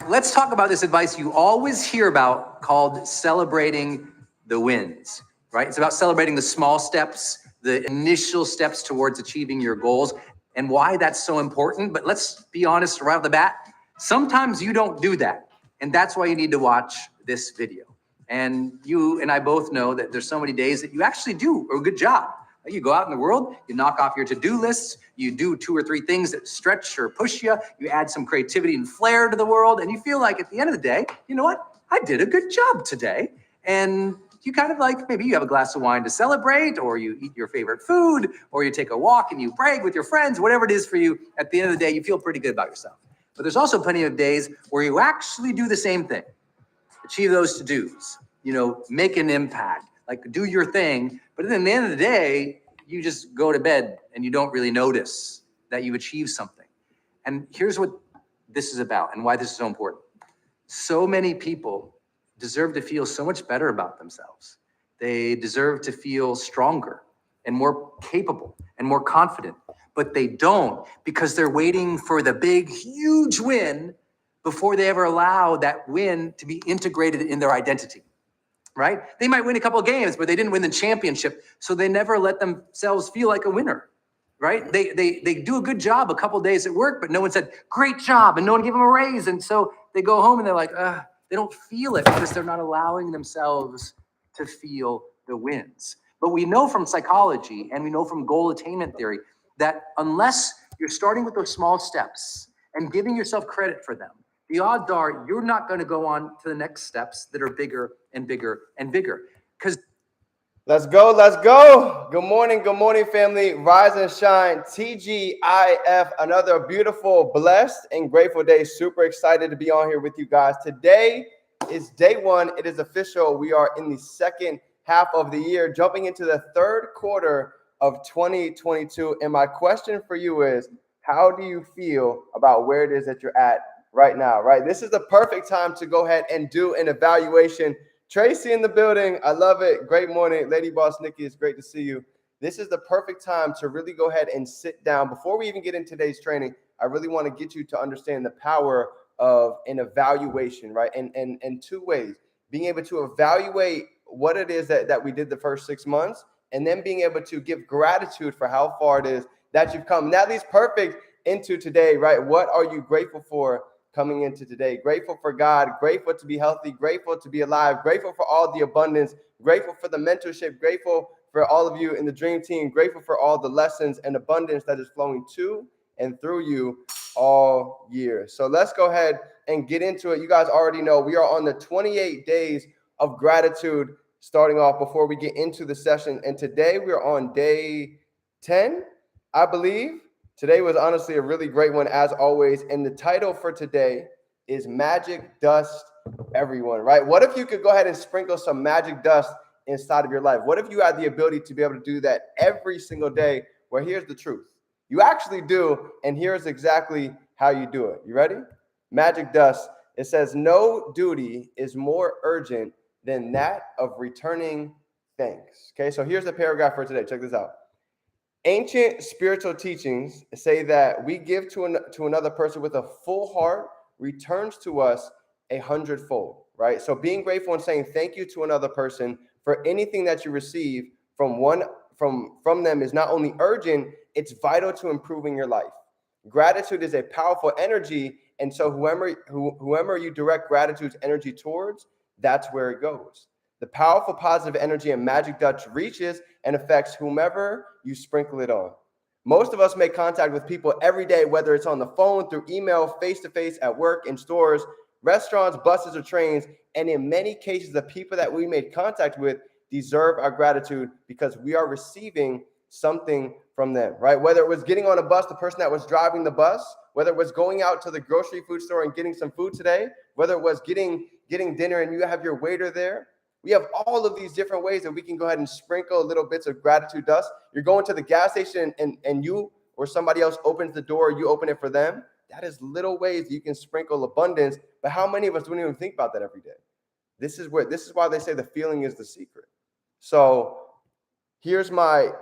let's talk about this advice you always hear about called celebrating the wins, right? It's about celebrating the small steps, the initial steps towards achieving your goals, and why that's so important. But let's be honest right off the bat, sometimes you don't do that. And that's why you need to watch this video. And you and I both know that there's so many days that you actually do a good job. You go out in the world, you knock off your to-do lists, you do 2 or 3 things that stretch or push you, you add some creativity and flair to the world, and you feel like at the end of the day, you know what? I did a good job today. And you kind of like, maybe you have a glass of wine to celebrate, or you eat your favorite food, or you take a walk and you brag with your friends, whatever it is for you. At the end of the day, you feel pretty good about yourself. But there's also plenty of days where you actually do the same thing. Achieve those to-dos, make an impact, like do your thing. But then at the end of the day, you just go to bed and you don't really notice that you've achieved something. And here's what this is about and why this is so important. So many people deserve to feel so much better about themselves. They deserve to feel stronger and more capable and more confident, but they don't because they're waiting for the big, huge win before they ever allow that win to be integrated in their identity, right? They might win a couple of games, but they didn't win the championship, so they never let themselves feel like a winner, right? They do a good job a couple of days at work, but no one said, great job, and no one gave them a raise, and so they go home and they're like, they don't feel it because they're not allowing themselves to feel the wins. But we know from psychology and we know from goal attainment theory that unless you're starting with those small steps and giving yourself credit for them, the odds are you're not going to go on to the next steps that are bigger and bigger and bigger. Because let's go. Good morning, family. Rise and shine. TGIF. Another beautiful, blessed, and grateful day. Super excited to be on here with you guys. Today is day 1. It is official. We are in the second half of the year, jumping into the third quarter of 2022. And my question for you is, how do you feel about where it is that you're at right now, right? This is the perfect time to go ahead and do an evaluation. Tracy in the building. I love it. Great morning. Lady Boss Nikki, it's great to see you. This is the perfect time to really go ahead and sit down. Before we even get into today's training, I really want to get you to understand the power of an evaluation, right? And 2 ways. Being able to evaluate what it is that we did the first 6 months, and then being able to give gratitude for how far it is that you've come. And that leads perfect into today, right? What are you grateful for coming into today? Grateful for God, grateful to be healthy, grateful to be alive, grateful for all the abundance, grateful for the mentorship, grateful for all of you in the dream team, grateful for all the lessons and abundance that is flowing to and through you all year. So let's go ahead and get into it. You guys already know we are on the 28 days of gratitude starting off before we get into the session. And today we're on day 10, I believe. Today was honestly a really great one, as always. And the title for today is Magic Dust Everyone, right? What if you could go ahead and sprinkle some magic dust inside of your life? What if you had the ability to be able to do that every single day? Well, here's the truth. You actually do, and here's exactly how you do it. You ready? Magic dust. It says, no duty is more urgent than that of returning thanks. Okay, so here's the paragraph for today. Check this out. Ancient spiritual teachings say that we give to another person with a full heart returns to us 100-fold, right? So being grateful and saying thank you to another person for anything that you receive from them is not only urgent, it's vital to improving your life. Gratitude is a powerful energy, and so whoever you direct gratitude's energy towards, that's where it goes. The powerful positive energy and magic dust reaches and affects whomever you sprinkle it on. Most of us make contact with people every day, whether it's on the phone, through email, face-to-face, at work, in stores, restaurants, buses, or trains. And in many cases, the people that we made contact with deserve our gratitude because we are receiving something from them, right? Whether it was getting on a bus, the person that was driving the bus, whether it was going out to the grocery food store and getting some food today, whether it was getting dinner and you have your waiter there. We have all of these different ways that we can go ahead and sprinkle little bits of gratitude dust. You're going to the gas station and you or somebody else opens the door, you open it for them. That is little ways you can sprinkle abundance. But how many of us don't even think about that every day? This is why they say the feeling is the secret. So here's the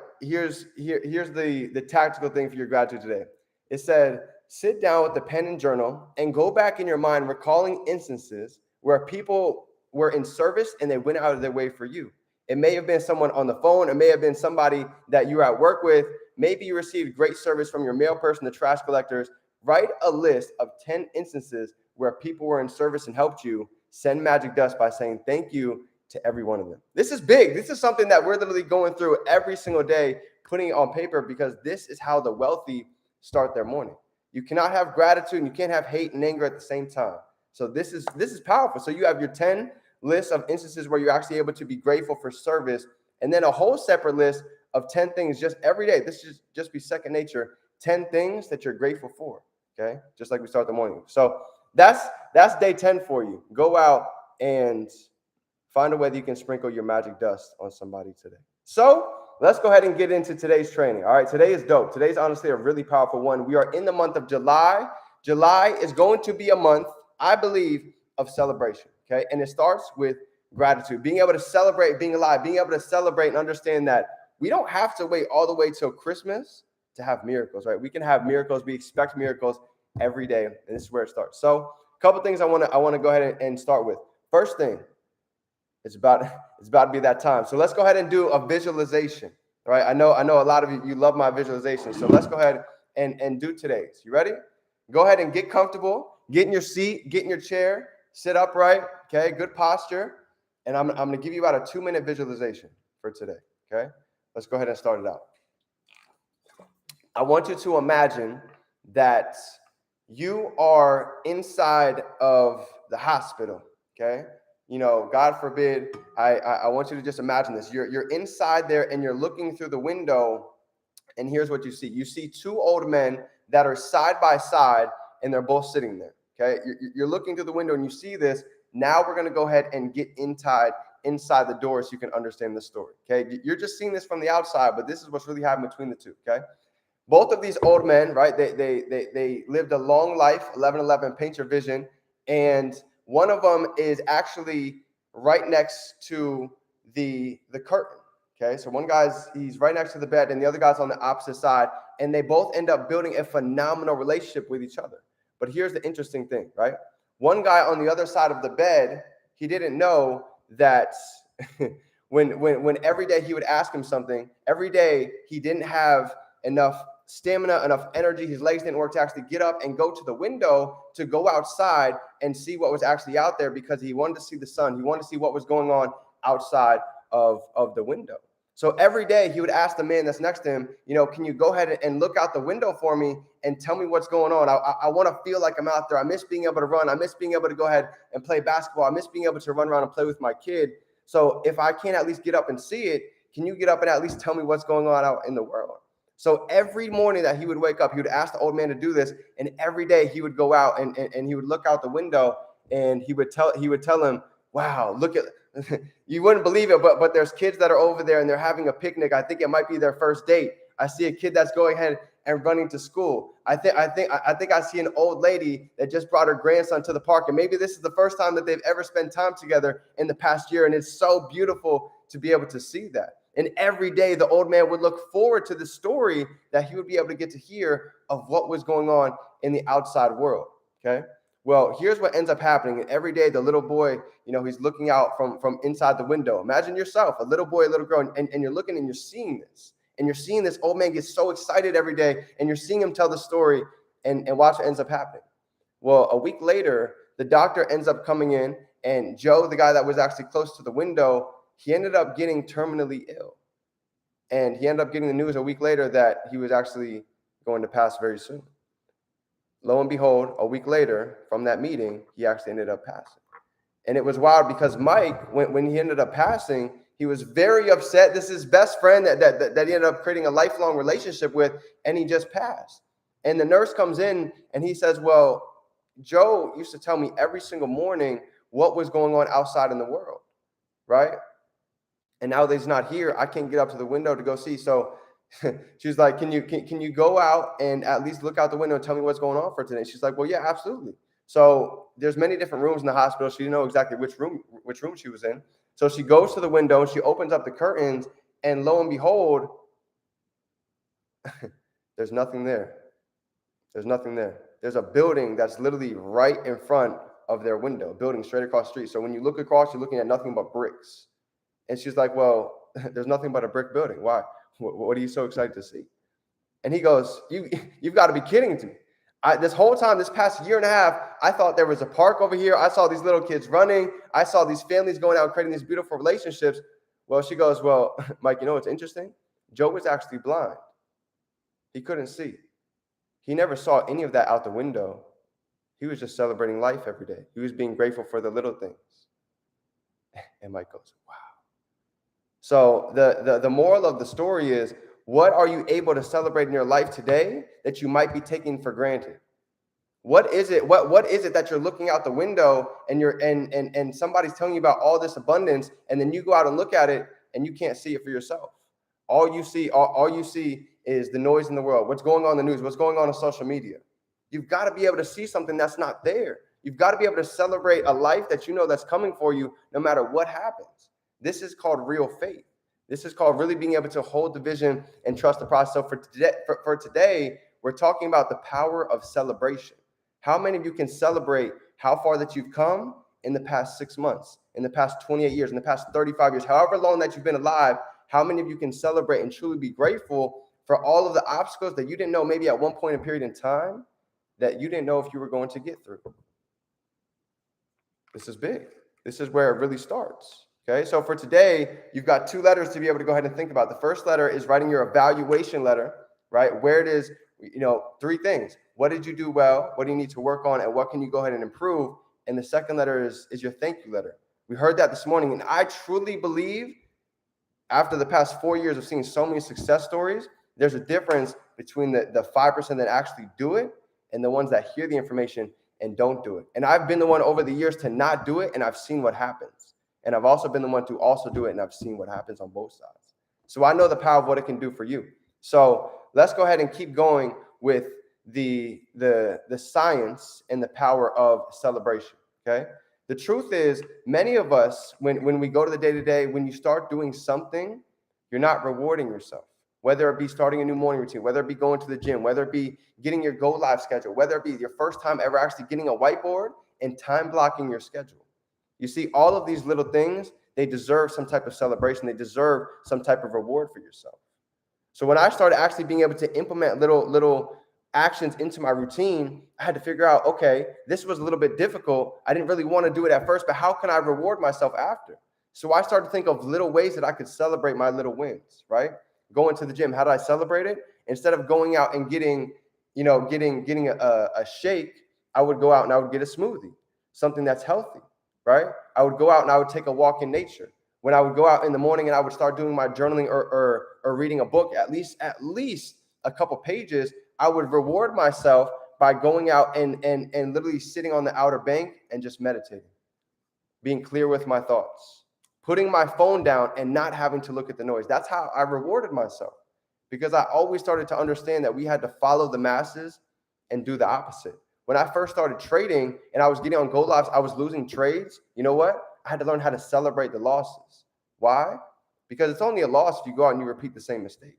tactical thing for your gratitude today. It said, sit down with the pen and journal and go back in your mind, recalling instances where people were in service and they went out of their way for you. It may have been someone on the phone. It may have been somebody that you were at work with. Maybe you received great service from your mail person, the trash collectors. Write a list of 10 instances where people were in service and helped you. Send magic dust by saying thank you to every one of them. This is big. This is something that we're literally going through every single day, putting it on paper, because this is how the wealthy start their morning. You cannot have gratitude and you can't have hate and anger at the same time. So this is powerful. So you have your 10 lists of instances where you're actually able to be grateful for service, and then a whole separate list of 10 things just every day. This should just be second nature. 10 things that you're grateful for. Okay, just like we start the morning. So that's day 10 for you. Go out and find a way that you can sprinkle your magic dust on somebody today. So let's go ahead and get into today's training. All right, today is dope. Today's honestly a really powerful one. We are in the month of July. July is going to be a month, I believe, of celebration. Okay, and it starts with gratitude, being able to celebrate being alive, being able to celebrate and understand that we don't have to wait all the way till Christmas to have miracles, right? We can have miracles. We expect miracles every day, and this is where it starts. So a couple things I want to go ahead and start with. First thing, it's about to be that time. So let's go ahead and do a visualization. All right, I know a lot of you love my visualization. So let's go ahead and do today's. You ready? Go ahead and get comfortable. Get in your seat. Get in your chair. Sit upright. Okay, good posture. And I'm going to give you about a 2-minute visualization for today. Okay, let's go ahead and start it out. I want you to imagine that you are inside of the hospital. Okay, you know, God forbid, I want you to just imagine this. You're inside there and you're looking through the window, and here's what you see. You see 2 old men that are side by side, and they're both sitting there. Okay, you're looking through the window and you see this. Now we're going to go ahead and get inside the door so you can understand the story. Okay, you're just seeing this from the outside, but this is what's really happening between the two. Okay, both of these old men, right? They lived a long life. 1111, paint your vision, and one of them is actually right next to the curtain. Okay, so one he's right next to the bed, and the other guy's on the opposite side, and they both end up building a phenomenal relationship with each other. But here's the interesting thing, right? One guy on the other side of the bed, he didn't know that when every day he would ask him something, every day he didn't have enough stamina, enough energy, his legs didn't work to actually get up and go to the window to go outside and see what was actually out there, because he wanted to see the sun. He wanted to see what was going on outside of the window. So every day he would ask the man that's next to him, you know, can you go ahead and look out the window for me and tell me what's going on? I want to feel like I'm out there. I miss being able to run. I miss being able to go ahead and play basketball. I miss being able to run around and play with my kid. So if I can't at least get up and see it, can you get up and at least tell me what's going on out in the world? So every morning that he would wake up, he would ask the old man to do this. And every day he would go out and he would look out the window, and he would tell him, wow, look at, you wouldn't believe it, but there's kids that are over there and they're having a picnic. I think it might be their first date. I see a kid that's going ahead and running to school. I think I see an old lady that just brought her grandson to the park, and maybe this is the first time that they've ever spent time together in the past year, and it's so beautiful to be able to see that. And every day the old man would look forward to the story that he would be able to get to hear of what was going on in the outside world. Okay. Well, here's what ends up happening. And every day the little boy, you know, he's looking out from inside the window. Imagine yourself, a little boy, a little girl, and you're looking and you're seeing this. And you're seeing this old man get so excited every day, and you're seeing him tell the story, and watch what ends up happening. Well, a week later, the doctor ends up coming in, and Joe, the guy that was actually close to the window, he ended up getting terminally ill. And he ended up getting the news a week later that he was actually going to pass very soon. Lo and behold, a week later from that meeting, he actually ended up passing. And it was wild because Mike, when he ended up passing, he was very upset. This is his best friend that he ended up creating a lifelong relationship with, and he just passed. And the nurse comes in and he says, well, Joe used to tell me every single morning what was going on outside in the world, right? And now that he's not here, I can't get up to the window to go see. So she's like, can you go out and at least look out the window and tell me what's going on for today? She's like, well, yeah, absolutely. So there's many different rooms in the hospital. She didn't know exactly which room she was in. So she goes to the window and she opens up the curtains, and lo and behold, there's nothing there. There's nothing there. there's a building that's literally right in front of their window, a building straight across the street. So when you look across, you're looking at nothing but bricks. And she's like, well, there's nothing but a brick building. Why? What are you so excited to see? And he goes, you've got to be kidding me. This whole time, this past year and a half, I thought there was a park over here. I saw these little kids running. I saw these families going out creating these beautiful relationships. Well, she goes, well, Mike, you know what's interesting? Joe was actually blind. He couldn't see. He never saw any of that out the window. He was just celebrating life every day. He was being grateful for the little things. And Mike goes, wow. So the moral of the story is, what are you able to celebrate in your life today that you might be taking for granted? What is it? What is it that you're looking out the window and and somebody's telling you about all this abundance, and then you go out and look at it and you can't see it for yourself? All you see is the noise in the world. What's going on in the news? What's going on social media? You've got to be able to see something that's not there. You've got to be able to celebrate a life that you know that's coming for you no matter what happens. This is called real faith. This is called really being able to hold the vision and trust the process. So for today, we're talking about the power of celebration. How many of you can celebrate how far that you've come in the past 6 months, in the past 28 years, in the past 35 years, however long that you've been alive? How many of you can celebrate and truly be grateful for all of the obstacles that you didn't know maybe at one point in period in time that you didn't know if you were going to get through? This is big. This is where it really starts. Okay, so for today, you've got 2 letters to be able to go ahead and think about. The first letter is writing your evaluation letter, right? Where it is, 3 things. What did you do well? What do you need to work on? And what can you go ahead and improve? And the second letter is your thank you letter. We heard that this morning. And I truly believe, after the past 4 years of seeing so many success stories, there's a difference between the 5% that actually do it and the ones that hear the information and don't do it. And I've been the one over the years to not do it, and I've seen what happens. And I've also been the one to also do it, and I've seen what happens on both sides. So I know the power of what it can do for you. So let's go ahead and keep going with the science and the power of celebration, okay? The truth is, many of us, when we go to the day-to-day, when you start doing something, you're not rewarding yourself. Whether it be starting a new morning routine, whether it be going to the gym, whether it be getting your go live schedule, whether it be your first time ever actually getting a whiteboard and time blocking your schedule. You see, all of these little things, they deserve some type of celebration. They deserve some type of reward for yourself. So when I started actually being able to implement little actions into my routine, I had to figure out, okay, this was a little bit difficult. I didn't really want to do it at first, but how can I reward myself after? So I started to think of little ways that I could celebrate my little wins, right? Going to the gym, how did I celebrate it? Instead of going out and getting a shake, I would go out and I would get a smoothie, something that's healthy, right? I would go out and I would take a walk in nature. When I would go out in the morning and I would start doing my journaling or reading a book, at least a couple pages, I would reward myself by going out and literally sitting on the outer bank and just meditating, being clear with my thoughts, putting my phone down and not having to look at the noise. That's how I rewarded myself, because I always started to understand that we had to follow the masses and do the opposite. When I first started trading and I was getting on go lives, I was losing trades. You know what? I had to learn how to celebrate the losses. Why? Because it's only a loss if you go out and you repeat the same mistake.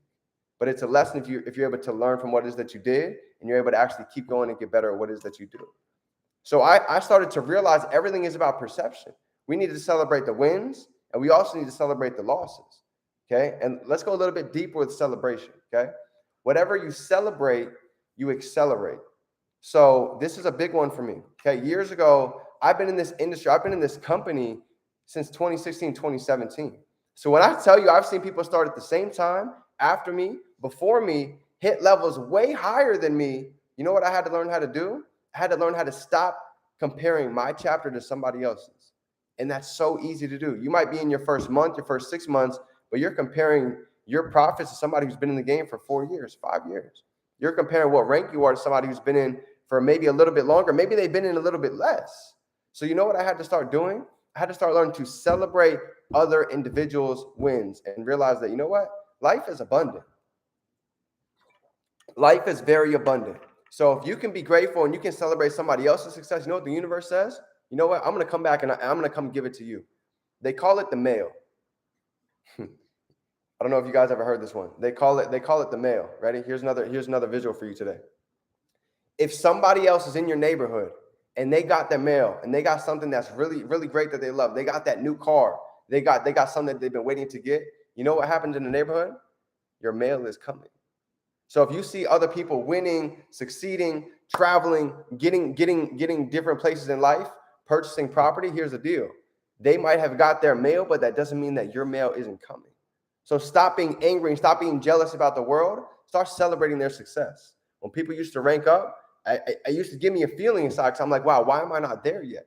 But it's a lesson if you're able to learn from what it is that you did and you're able to actually keep going and get better at what it is that you do. So I started to realize everything is about perception. We need to celebrate the wins, and we also need to celebrate the losses. Okay? And let's go a little bit deeper with celebration. Okay? Whatever you celebrate, you accelerate. So this is a big one for me. Okay? Years ago, I've been in this industry, I've been in this company since 2016, 2017. So when I tell you I've seen people start at the same time, after me, before me, hit levels way higher than me, you know what I had to learn how to do? I had to learn how to stop comparing my chapter to somebody else's. And that's so easy to do. You might be in your first month, your first 6 months, but you're comparing your profits to somebody who's been in the game for 4 years, 5 years. You're comparing what rank you are to somebody who's been in for maybe a little bit longer. Maybe they've been in a little bit less. So you know what I had to start doing? I had to start learning to celebrate other individuals' wins and realize that, you know what? Life is abundant. Life is very abundant. So if you can be grateful and you can celebrate somebody else's success, you know what the universe says? You know what? I'm going to come back and I'm going to come give it to you. They call it the mail. I don't know if you guys ever heard this one. They call it the mail. Ready? Here's another visual for you today. If somebody else is in your neighborhood and they got their mail and they got something that's really, really great that they love, they got that new car, they got something that they've been waiting to get, you know what happens in the neighborhood? Your mail is coming. So if you see other people winning, succeeding, traveling, getting different places in life, purchasing property, here's the deal. They might have got their mail, but that doesn't mean that your mail isn't coming. So stop being angry and stop being jealous about the world. Start celebrating their success. When people used to rank up, I used to give me a feeling inside because I'm like, wow, why am I not there yet?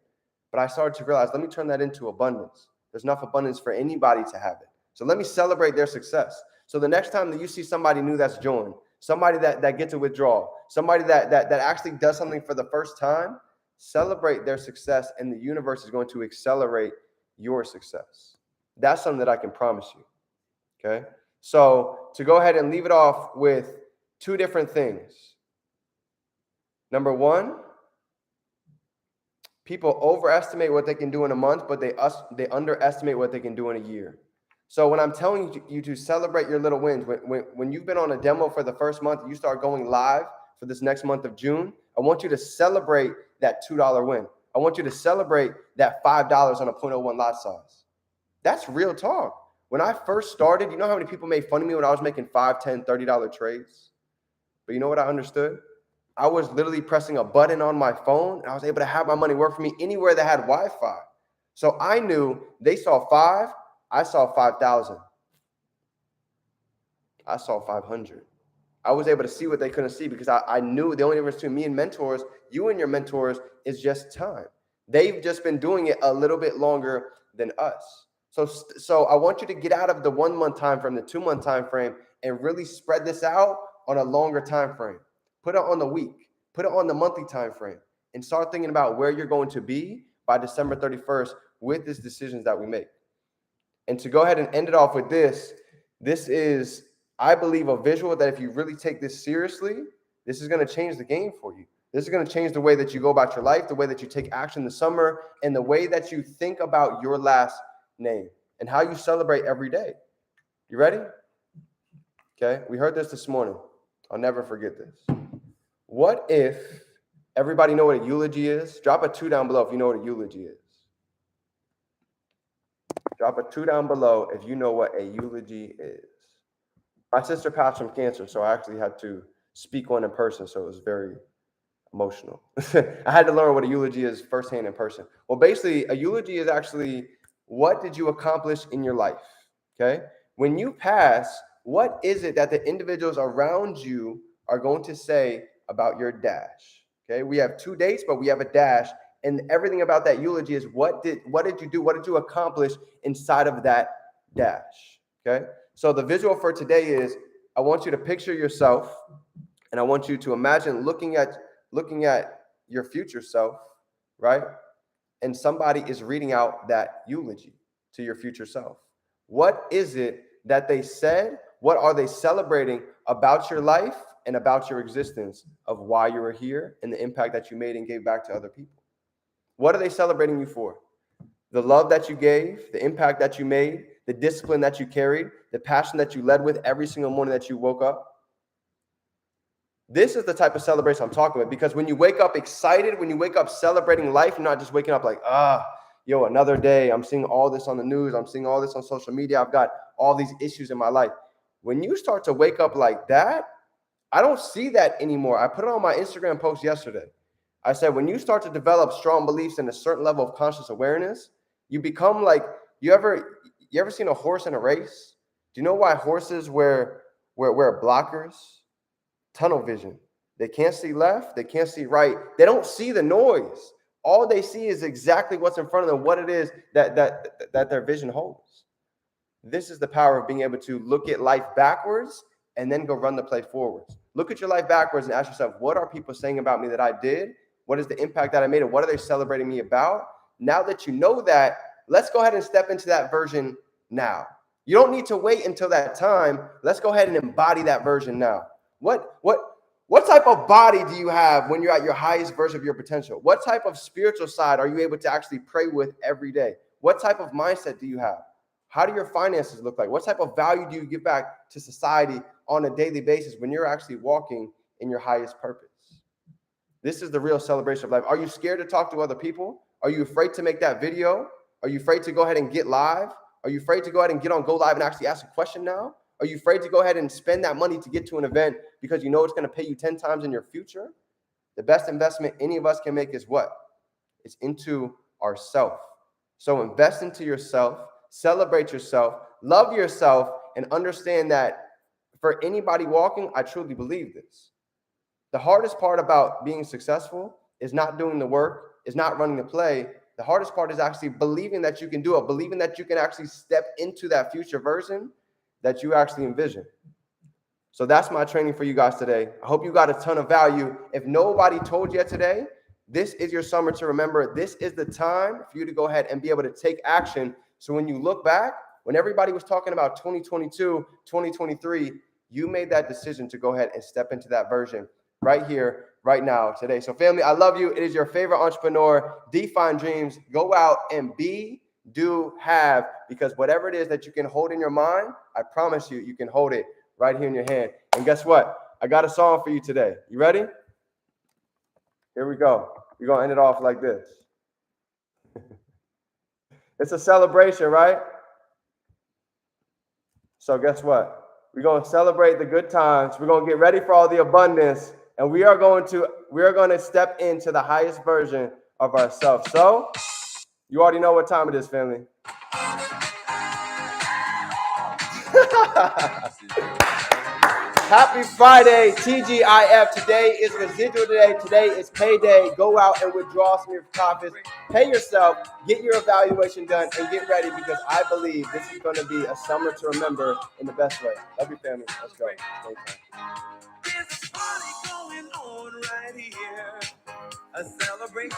But I started to realize, let me turn that into abundance. There's enough abundance for anybody to have it. So let me celebrate their success. So the next time that you see somebody new that's joined, somebody that gets a withdrawal, somebody that actually does something for the first time, celebrate their success, and the universe is going to accelerate your success. That's something that I can promise you. Okay? So to go ahead and leave it off with two different things. Number one, people overestimate what they can do in a month, but they underestimate what they can do in a year. So when I'm telling you to celebrate your little wins, when you've been on a demo for the first month, you start going live for this next month of June, I want you to celebrate that $2 win. I want you to celebrate that $5 on a 0.01 lot size. That's real talk. When I first started, you know how many people made fun of me when I was making $5, $10, $30 trades? But you know what I understood? I was literally pressing a button on my phone, and I was able to have my money work for me anywhere that had Wi-Fi. So I knew they saw 5, I saw 5,000. I saw 500. I was able to see what they couldn't see because I knew the only difference between me and mentors, you and your mentors, is just time. They've just been doing it a little bit longer than us. So I want you to get out of the 1 month time frame, the 2 month time frame, and really spread this out on a longer time frame. Put it on the week, put it on the monthly time frame, and start thinking about where you're going to be by December 31st with these decisions that we make. And to go ahead and end it off with this is, I believe, a visual that if you really take this seriously, this is going to change the game for you. This is going to change the way that you go about your life, the way that you take action this summer, and the way that you think about your last name and how you celebrate every day. You ready? Okay, we heard this morning. I'll never forget this. What if everybody know what a eulogy is? Drop a 2 down below if you know what a eulogy is. Drop a 2 down below if you know what a eulogy is. My sister passed from cancer, so I actually had to speak one in person, so it was very emotional. I had to learn what a eulogy is firsthand in person. Well, basically, a eulogy is actually, what did you accomplish in your life? Okay? When you pass, what is it that the individuals around you are going to say about your dash? Okay? We have 2 dates, but we have a dash, and everything about that eulogy is what did you do? What did you accomplish inside of that dash? Okay? So the visual for today is, I want you to picture yourself, and I want you to imagine looking at your future self, right? And somebody is reading out that eulogy to your future self. What is it that they said? What are they celebrating about your life and about your existence, of why you were here and the impact that you made and gave back to other people? What are they celebrating you for? The love that you gave, the impact that you made, the discipline that you carried, the passion that you led with every single morning that you woke up. This is the type of celebration I'm talking about, because when you wake up excited, when you wake up celebrating life, you're not just waking up like, another day. I'm seeing all this on the news. I'm seeing all this on social media. I've got all these issues in my life. When you start to wake up like that, I don't see that anymore. I put it on my Instagram post yesterday. I said, when you start to develop strong beliefs and a certain level of conscious awareness, you become like, you ever seen a horse in a race? Do you know why horses wear blockers? Tunnel vision. They can't see left. They can't see right. They don't see the noise. All they see is exactly what's in front of them, what it is that their vision holds. This is the power of being able to look at life backwards and then go run the play forwards. Look at your life backwards and ask yourself, what are people saying about me that I did? What is the impact that I made? And what are they celebrating me about? Now that you know that, let's go ahead and step into that version now. You don't need to wait until that time. Let's go ahead and embody that version now. What type of body do you have when you're at your highest version of your potential? What type of spiritual side are you able to actually pray with every day? What type of mindset do you have? How do your finances look like? What type of value do you give back to society on a daily basis when you're actually walking in your highest purpose? This is the real celebration of life. Are you scared to talk to other people? Are you afraid to make that video? Are you afraid to go ahead and get live? Are you afraid to go ahead and get on Go Live and actually ask a question now? Are you afraid to go ahead and spend that money to get to an event because you know it's going to pay you 10 times in your future? The best investment any of us can make is what? It's into ourself. So invest into yourself, celebrate yourself, love yourself, and understand that for anybody walking, I truly believe this. The hardest part about being successful is not doing the work, is not running the play. The hardest part is actually believing that you can do it, believing that you can actually step into that future version that you actually envision. So that's my training for you guys today. I hope you got a ton of value. If nobody told you today, this is your summer to remember. This is the time for you to go ahead and be able to take action. So when you look back, when everybody was talking about 2022, 2023, you made that decision to go ahead and step into that version right here, right now, today. So family, I love you. It is your favorite entrepreneur. Define dreams. Go out and be, do, have, because whatever it is that you can hold in your mind, I promise you, you can hold it right here in your hand. And guess what? I got a song for you today. You ready? Here we go. We're going to end it off like this. It's a celebration, right? So guess what? We're going to celebrate the good times. We're going to get ready for all the abundance. And we are going to step into the highest version of ourselves. So you already know what time it is, family. Happy Friday, TGIF. Today is residual day. Today is payday. Go out and withdraw some of your profits. Pay yourself, get your evaluation done, and get ready because I believe this is going to be a summer to remember in the best way. Love you, family. Let's go. There's a party going on right here. A celebration